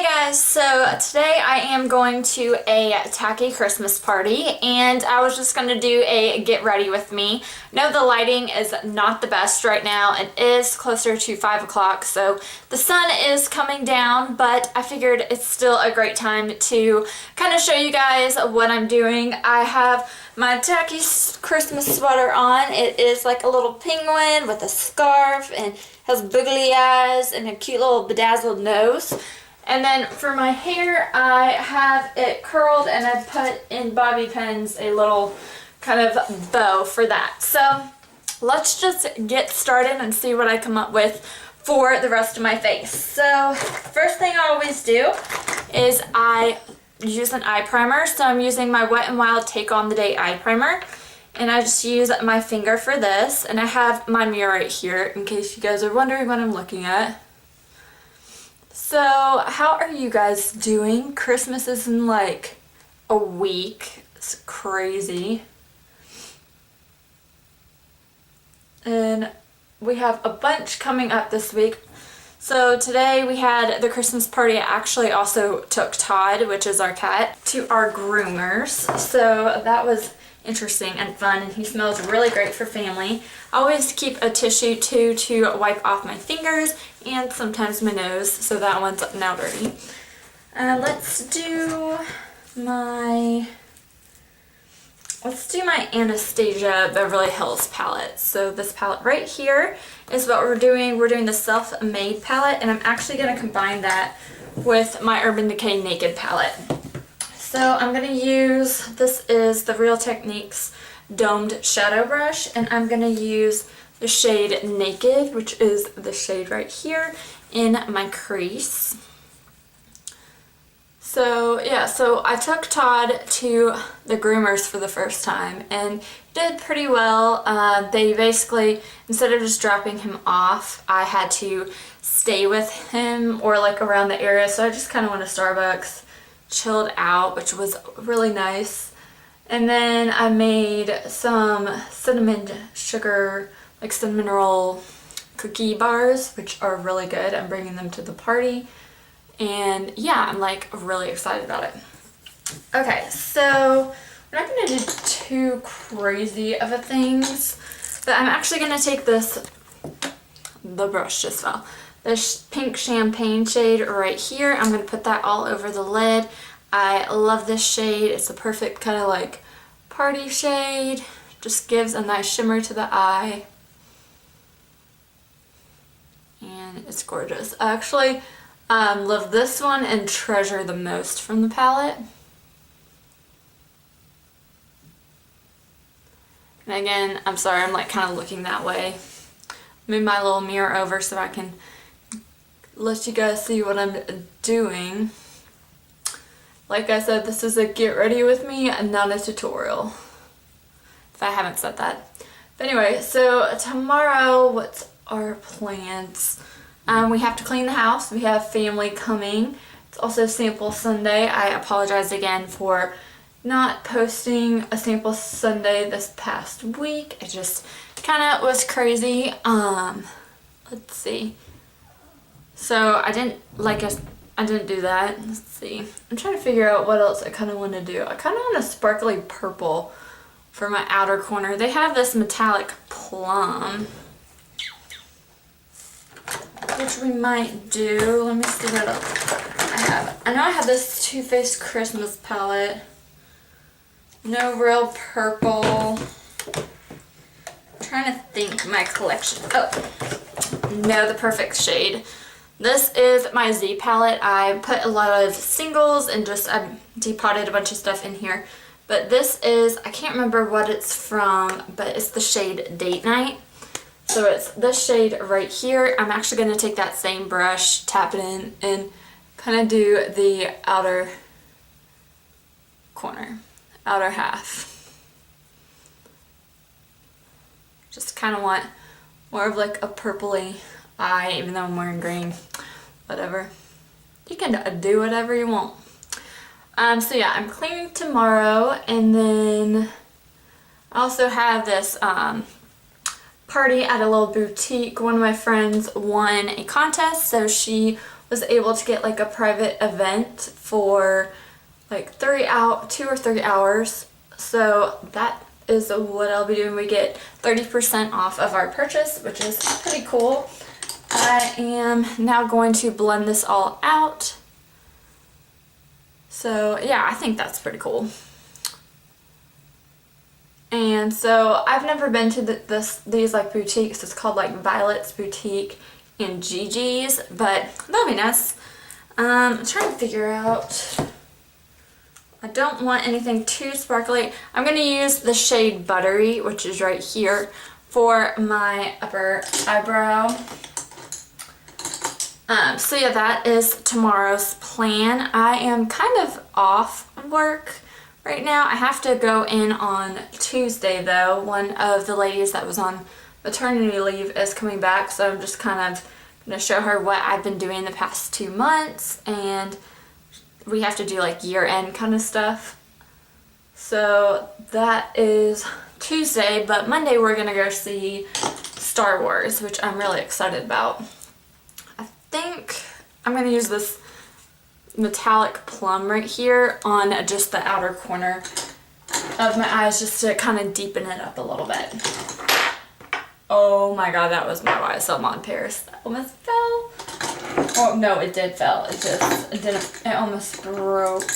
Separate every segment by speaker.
Speaker 1: Hey guys, so today I am going to a tacky Christmas party and I was just going to do a get ready with me. I know the lighting is not the best right now. It is closer to 5 o'clock, so the sun is coming down, but I figured it's still a great time to kind of show you guys what I'm doing. I have my tacky Christmas sweater on. It is like a little penguin with a scarf and has boogly eyes and a cute little bedazzled nose. And then for my hair, I have it curled and I put in bobby pins a little kind of bow for that. So let's just get started and see what I come up with for the rest of my face. So first thing I always do is I use an eye primer. So I'm using my Wet n Wild Take On The Day eye primer. And I just use my finger for this. And I have my mirror right here in case you guys are wondering what I'm looking at. So, how are you guys doing? Christmas is in like a week. It's crazy. And we have a bunch coming up this week. So today we had the Christmas party. I actually also took Todd, which is our cat, to our groomers. So that was interesting and fun, and he smells really great for family. I always keep a tissue too to wipe off my fingers and sometimes my nose, so that one's now dirty. Let's do my Anastasia Beverly Hills palette. So this palette right here is what we're doing. We're doing the Self-Made palette, and I'm actually going to combine that with my Urban Decay Naked palette. So I'm going to use, this is the Real Techniques Domed Shadow Brush, and I'm going to use the shade Naked, which is the shade right here, in my crease. So yeah, so I took Todd to the groomers for the first time, and he did pretty well. They basically, instead of just dropping him off, I had to stay with him or like around the area, so I just kind of went to Starbucks, chilled out, which was really nice. And then I made some cinnamon sugar, like cinnamon roll cookie bars, which are really good. I'm bringing them to the party. And yeah, I'm like really excited about it. Okay, so we're not going to do too crazy of a things, but I'm actually going to take this, the brush just fell, this pink champagne shade right here. I'm going to put that all over the lid. I love this shade. It's a perfect kind of like party shade. Just gives a nice shimmer to the eye. And it's gorgeous. I actually love this one and Treasure the most from the palette. And again, I'm sorry, I'm like kind of looking that way. Move my little mirror over so I can let you guys see what I'm doing. Like I said, this is a get ready with me and not a tutorial, if I haven't said that. But anyway, so tomorrow, what's our plans? We have to clean the house. We have family coming. It's also Sample Sunday. I apologize again for not posting a Sample Sunday this past week. It just kind of was crazy. Let's see. So I didn't do that. Let's see. I'm trying to figure out what else I kind of want to do. I kind of want a sparkly purple for my outer corner. They have this metallic plum, which we might do. Let me see what else I have. I know I have this Too Faced Christmas palette. No Real Purple. I'm trying to think my collection. Oh, no, the perfect shade. This is my Z palette. I put a lot of singles and I depotted a bunch of stuff in here. But this is, I can't remember what it's from, but it's the shade Date Night. So it's this shade right here. I'm actually going to take that same brush, tap it in, and kind of do the outer corner, outer half. Just kind of want more of like a purpley eye, even though I'm wearing green. Whatever. You can do whatever you want. So yeah, I'm cleaning tomorrow, and then I also have this party at a little boutique. One of my friends won a contest, so she was able to get like a private event for like 2 or 3 hours. So that is what I'll be doing. We get 30% off of our purchase, which is pretty cool. I am now going to blend this all out. So yeah, I think that's pretty cool. And so I've never been to these like boutiques. It's called like Violet's Boutique and Gigi's, but that'll be nice. I'm trying to figure out, I don't want anything too sparkly. I'm going to use the shade Buttery, which is right here, for my upper eyebrow. So yeah, that is tomorrow's plan. I am kind of off work right now. I have to go in on Tuesday though. One of the ladies that was on maternity leave is coming back, so I'm just kind of going to show her what I've been doing the past 2 months, and we have to do like year-end kind of stuff. So that is Tuesday, but Monday we're going to go see Star Wars, which I'm really excited about. I think I'm going to use this metallic plum right here on just the outer corner of my eyes just to kind of deepen it up a little bit. Oh my god, that was my YSL Mod Paris. That almost fell. Oh no, it did fall. It almost broke.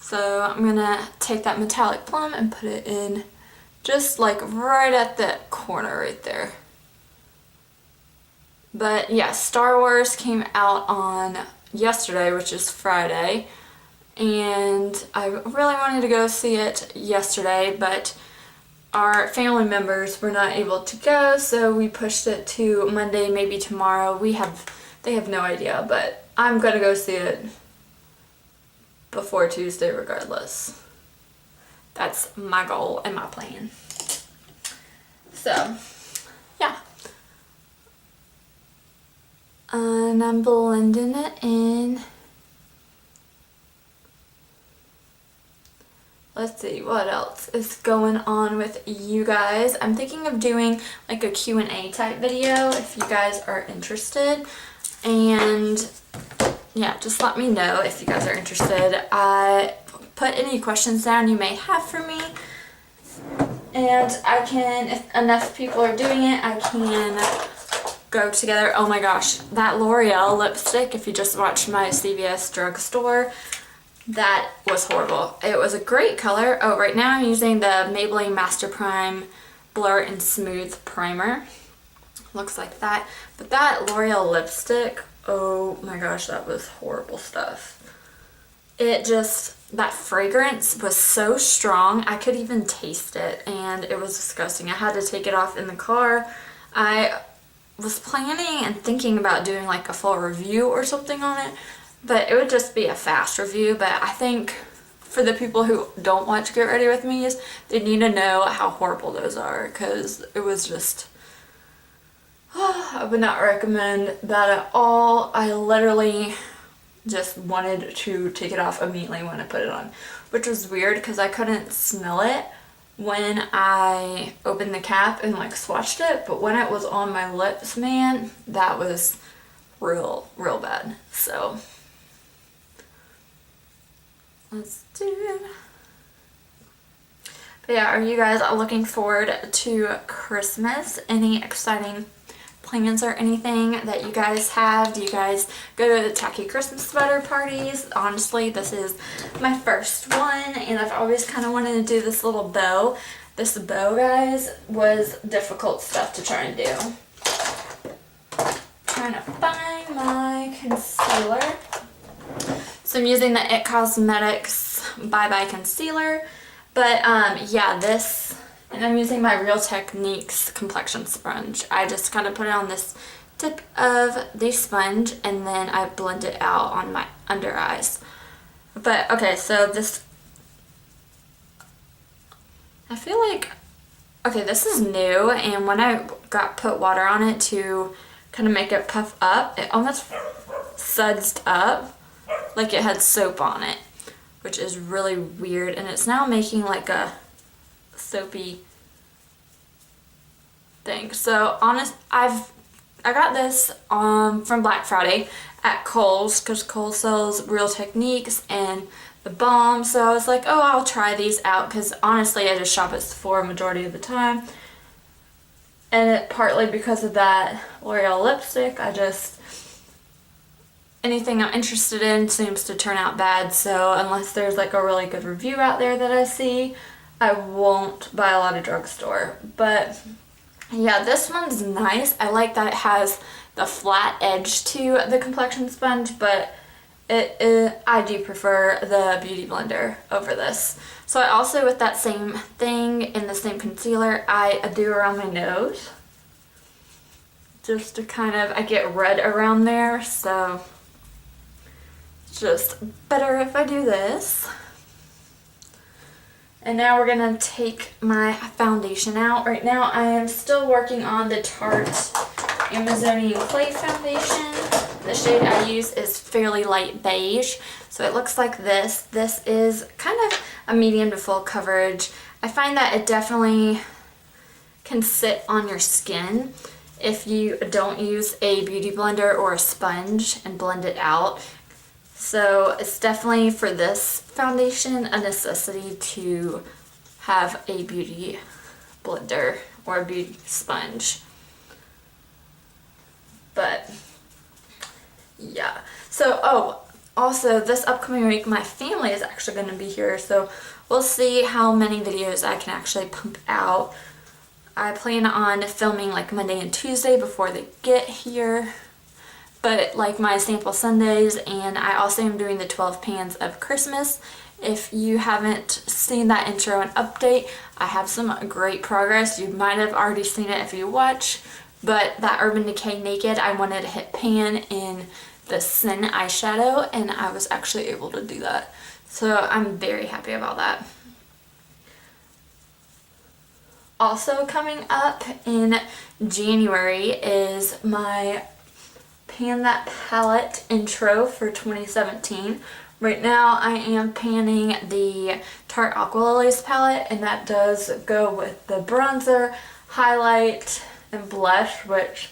Speaker 1: So I'm gonna take that metallic plum and put it in just like right at that corner right there. But yeah, Star Wars came out on yesterday, which is Friday, and I really wanted to go see it yesterday, but our family members were not able to go, so we pushed it to Monday, maybe tomorrow. They have no idea, but I'm gonna go see it before Tuesday regardless. That's my goal and my plan. So yeah. And I'm blending it in. Let's see what else is going on with you guys. I'm thinking of doing like a Q&A type video if you guys are interested. And yeah, just let me know if you guys are interested. Put any questions down you may have for me. And I can, if enough people are doing it, I can go together. Oh my gosh, that L'Oreal lipstick, if you just watched my CVS drugstore, that was horrible. It was a great color. Oh, right now I'm using the Maybelline Master Prime Blur and Smooth Primer. Looks like that. But that L'Oreal lipstick, oh my gosh, that was horrible stuff. That fragrance was so strong, I could even taste it, and it was disgusting. I had to take it off in the car. I was planning and thinking about doing like a full review or something on it, but it would just be a fast review. But I think for the people who don't want to get ready with me, they need to know how horrible those are, because it was just, I would not recommend that at all. I literally just wanted to take it off immediately when I put it on, which was weird because I couldn't smell it when I opened the cap and like swatched it, but when it was on my lips, man, that was real bad. So let's do it. But yeah, are you guys looking forward to Christmas? Any exciting plans or anything that you guys have? Do you guys go to the Tacky Christmas Sweater Parties? Honestly, this is my first one, and I've always kind of wanted to do this little bow. This bow, guys, was difficult stuff to try and do. Trying to find my concealer. So I'm using the It Cosmetics Bye Bye Concealer. But yeah, and I'm using my Real Techniques complexion sponge. I just kind of put it on this tip of the sponge, and then I blend it out on my under eyes. But okay, so I feel like, okay, this is new, and when I put water on it to kind of make it puff up, it almost sudsed up like it had soap on it, which is really weird, and it's now making like a soapy thing. So I got this from Black Friday at Kohl's because Kohl's sells Real Techniques and the Balm. So I was like, oh, I'll try these out because honestly I just shop at Sephora majority of the time. And partly because of that L'Oreal lipstick, anything I'm interested in seems to turn out bad, so unless there's like a really good review out there that I see, I won't buy a lot of drugstore. But yeah, this one's nice. I like that it has the flat edge to the complexion sponge, but I do prefer the Beauty Blender over this. So I also, with that same thing in the same concealer, I do around my nose. Just to kind of, I get red around there, so it's just better if I do this. And now we're gonna take my foundation out. Right now I am still working on the Tarte Amazonian Clay Foundation. The shade I use is fairly light beige, so it looks like this. This is kind of a medium to full coverage. I find that it definitely can sit on your skin if you don't use a beauty blender or a sponge and blend it out. So it's definitely, for this foundation, a necessity to have a beauty blender or a beauty sponge. But yeah, so also this upcoming week my family is actually going to be here, so we'll see how many videos I can actually pump out. I plan on filming like Monday and Tuesday before they get here, but like my sample Sundays, and I also am doing the 12 pans of Christmas. If you haven't seen that intro and update, I have some great progress. You might have already seen it if you watch, but that Urban Decay Naked, I wanted to hit pan in the Sin eyeshadow, and I was actually able to do that. So I'm very happy about that. Also coming up in January is my Pan That Palette intro for 2017. Right now I am panning the Tarte Aqua Lilies palette, and that does go with the bronzer, highlight, and blush, which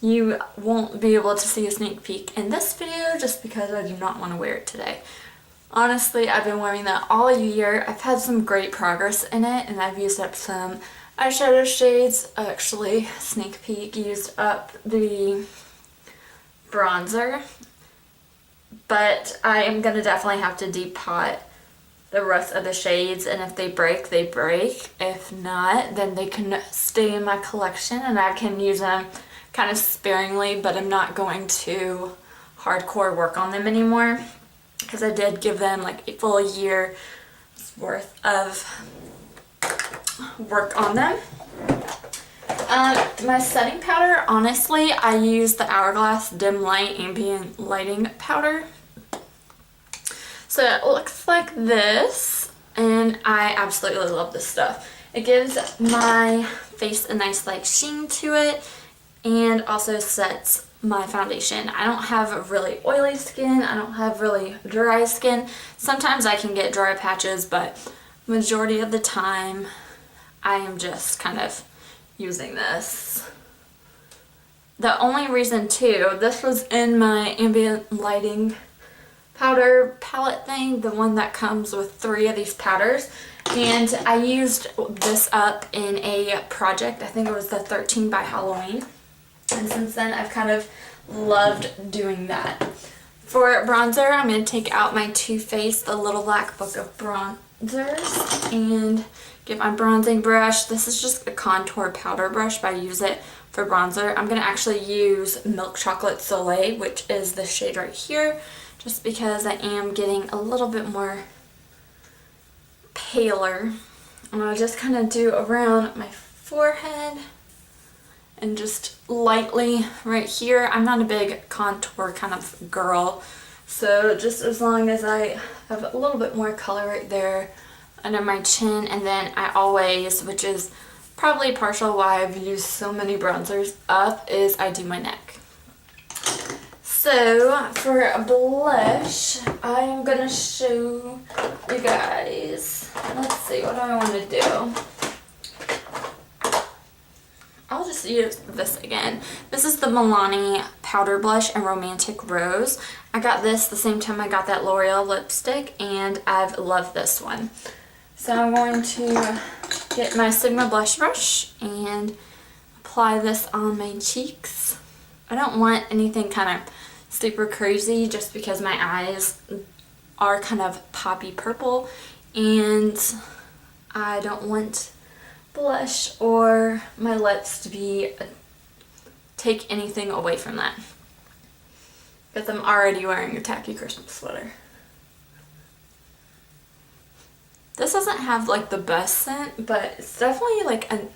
Speaker 1: you won't be able to see a sneak peek in this video just because I do not want to wear it today. Honestly, I've been wearing that all year. I've had some great progress in it, and I've used up some eyeshadow shades. Actually, sneak peek, used up the bronzer, but I am going to definitely have to depot the rest of the shades, and if they break, they break. If not, then they can stay in my collection and I can use them kind of sparingly, but I'm not going to hardcore work on them anymore because I did give them like a full year's worth of work on them. My setting powder, honestly, I use the Hourglass Dim Light Ambient Lighting Powder. So it looks like this, and I absolutely love this stuff. It gives my face a nice like sheen to it, and also sets my foundation. I don't have really oily skin, I don't have really dry skin. Sometimes I can get dry patches, but majority of the time I am just kind of using this. The only reason too, this was in my ambient lighting powder palette thing, the one that comes with 3 of these powders, and I used this up in a project. I think it was the 13 by Halloween, and since then I've kind of loved doing that. For bronzer, I'm going to take out my Too Faced The Little Black Book of Bronzers and get my bronzing brush. This is just a contour powder brush, but I use it for bronzer. I'm going to actually use Milk Chocolate Soleil, which is the shade right here, just because I am getting a little bit more paler. And I'll just kind of do around my forehead and just lightly right here. I'm not a big contour kind of girl, so just as long as I have a little bit more color right there under my chin, and then I always, which is probably partial why I've used so many bronzers up, is I do my neck. So for a blush, I am gonna show you guys. Let's see, what do I want to do? I'll just use this again. This is the Milani Powder Blush in Romantic Rose. I got this the same time I got that L'Oreal lipstick, and I've loved this one. So I'm going to get my Sigma blush brush and apply this on my cheeks. I don't want anything kind of super crazy just because my eyes are kind of poppy purple, and I don't want blush or my lips to take anything away from that, because I'm already wearing a tacky Christmas sweater. This doesn't have like the best scent, but it's definitely like a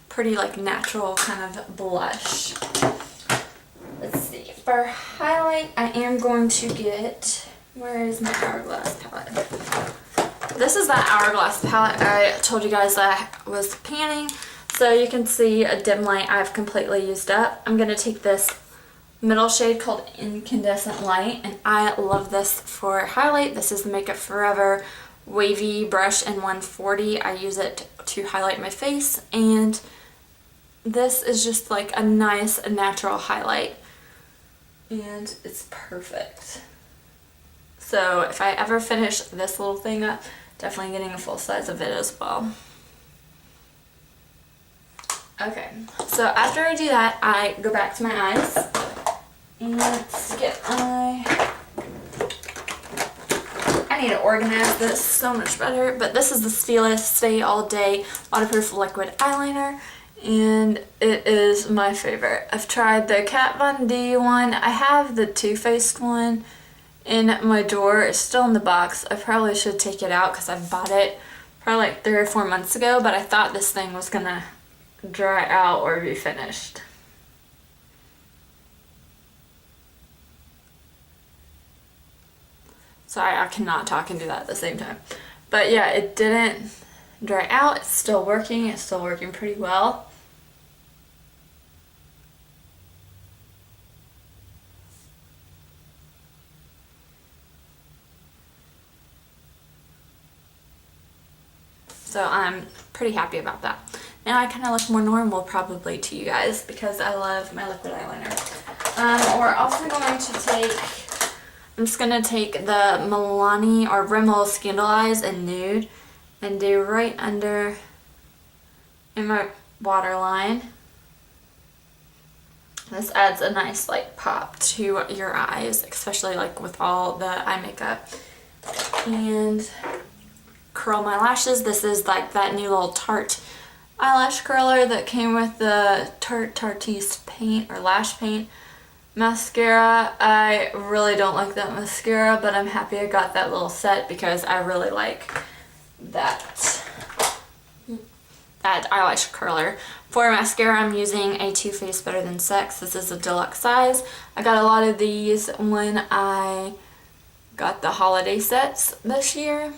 Speaker 1: pretty like natural kind of blush. Let's see, for highlight I am going to get, where is my Hourglass palette? This is that Hourglass palette I told you guys that I was panning. So you can see a dim light I've completely used up. I'm going to take this middle shade called Incandescent Light, and I love this for highlight. This is the Makeup Forever Wavy Brush in 140. I use it to highlight my face, and this is just like a nice natural highlight, and it's perfect. So if I ever finish this little thing up, definitely getting a full size of it as well. Okay, so after I do that, I go back to my eyes, and let's get my, I need to organize this so much better, but this is the Stylist Stay All Day Waterproof Liquid Eyeliner, and it is my favorite. I've tried the Kat Von D one. I have the Too Faced one in my drawer. It's still in the box. I probably should take it out because I bought it probably like 3 or 4 months ago, but I thought this thing was gonna dry out or be finished. Sorry, I cannot talk and do that at the same time. But yeah, it didn't dry out. It's still working. It's still working pretty well. So I'm pretty happy about that. Now I kind of look more normal probably to you guys because I love my liquid eyeliner. We're also going to take, I'm just going to take the Milani or Rimmel Scandal Eyes in Nude and do right under in my waterline. This adds a nice like pop to your eyes, especially like with all the eye makeup. And curl my lashes. This is like that new little Tarte eyelash curler that came with the Tarte's paint or lash paint mascara. I really don't like that mascara, but I'm happy I got that little set because I really like that eyelash curler. For mascara, I'm using a Too Faced Better Than Sex. This is a deluxe size. I got a lot of these when I got the holiday sets this year,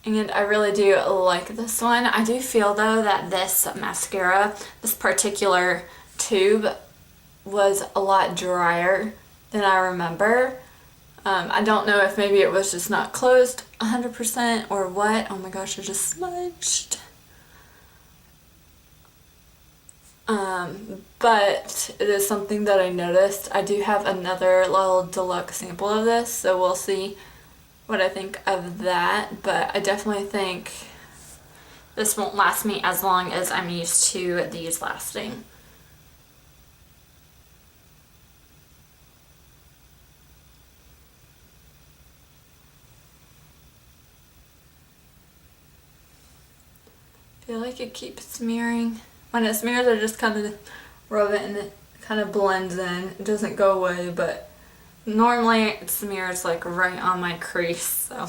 Speaker 1: and I really do like this one. I do feel though that this mascara, this particular tube, was a lot drier than I remember. I don't know if maybe it was just not closed 100% or what. Oh my gosh, I just smudged. But it is something that I noticed. I do have another little deluxe sample of this, so we'll see what I think of that, but I definitely think this won't last me as long as I'm used to these lasting. I feel like it keeps smearing. When it smears, I just kind of rub it and it kind of blends in. It doesn't go away, but normally it smears like right on my crease, so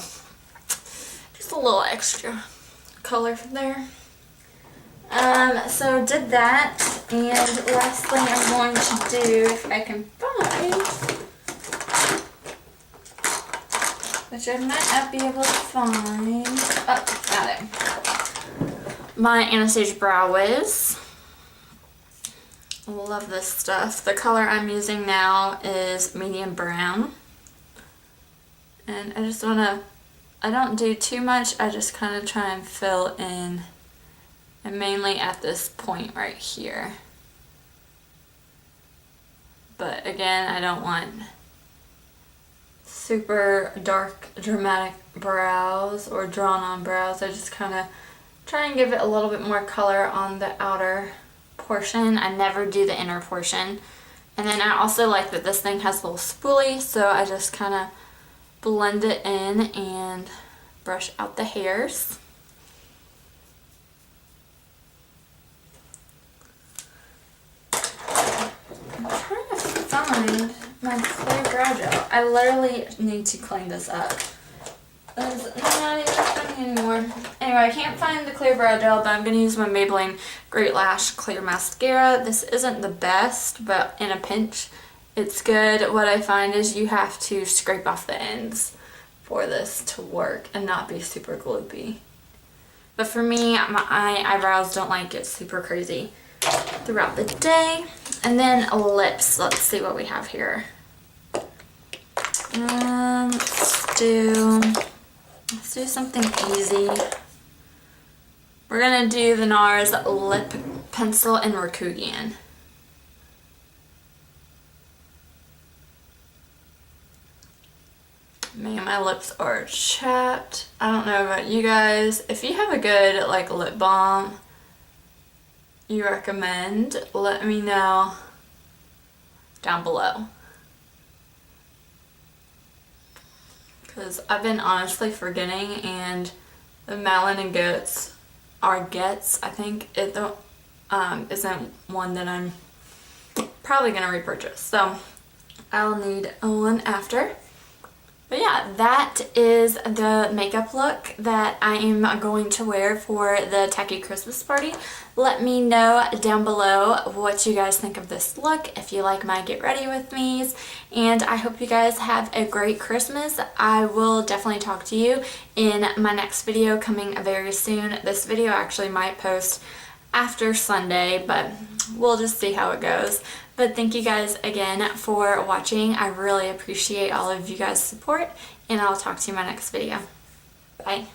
Speaker 1: just a little extra color from there. So did that, and last thing I'm going to do, if I can find, which I might not be able to find, oh, got it, my Anastasia Brow Wiz. Love this stuff. The color I'm using now is medium brown, and I just want to, I don't do too much, I just kind of try and fill in, and mainly at this point right here. but again, I don't want super dark dramatic brows or drawn on brows. I just kind of try and give it a little bit more color on the outer portion. I never do the inner portion. And then I also like that this thing has a little spoolie, so I just kind of blend it in and brush out the hairs. I'm trying to find my clear brow gel. I literally need to clean this up. It's not even funny anymore. Anyway, I can't find the clear brow gel, but I'm going to use my Maybelline Great Lash Clear Mascara. This isn't the best, but in a pinch, it's good. What I find is you have to scrape off the ends for this to work and not be super gloopy. But for me, my eyebrows don't like it super crazy throughout the day. And then lips. Let's see what we have here. Let's do something easy. We're gonna do the NARS Lip Pencil in Rakugan. Man, my lips are chapped. I don't know about you guys. If you have a good like lip balm you recommend, let me know down below. Because I've been honestly forgetting, and the Malin and Goats are Gets. I think it isn't one that I'm probably going to repurchase. So I'll need one after. But yeah, that is the makeup look that I am going to wear for the Tacky Christmas Party. Let me know down below what you guys think of this look, if you like my Get Ready With Me's, and I hope you guys have a great Christmas. I will definitely talk to you in my next video coming very soon. This video actually might post after Sunday, but we'll just see how it goes. But thank you guys again for watching. I really appreciate all of you guys' support, and I'll talk to you in my next video. Bye.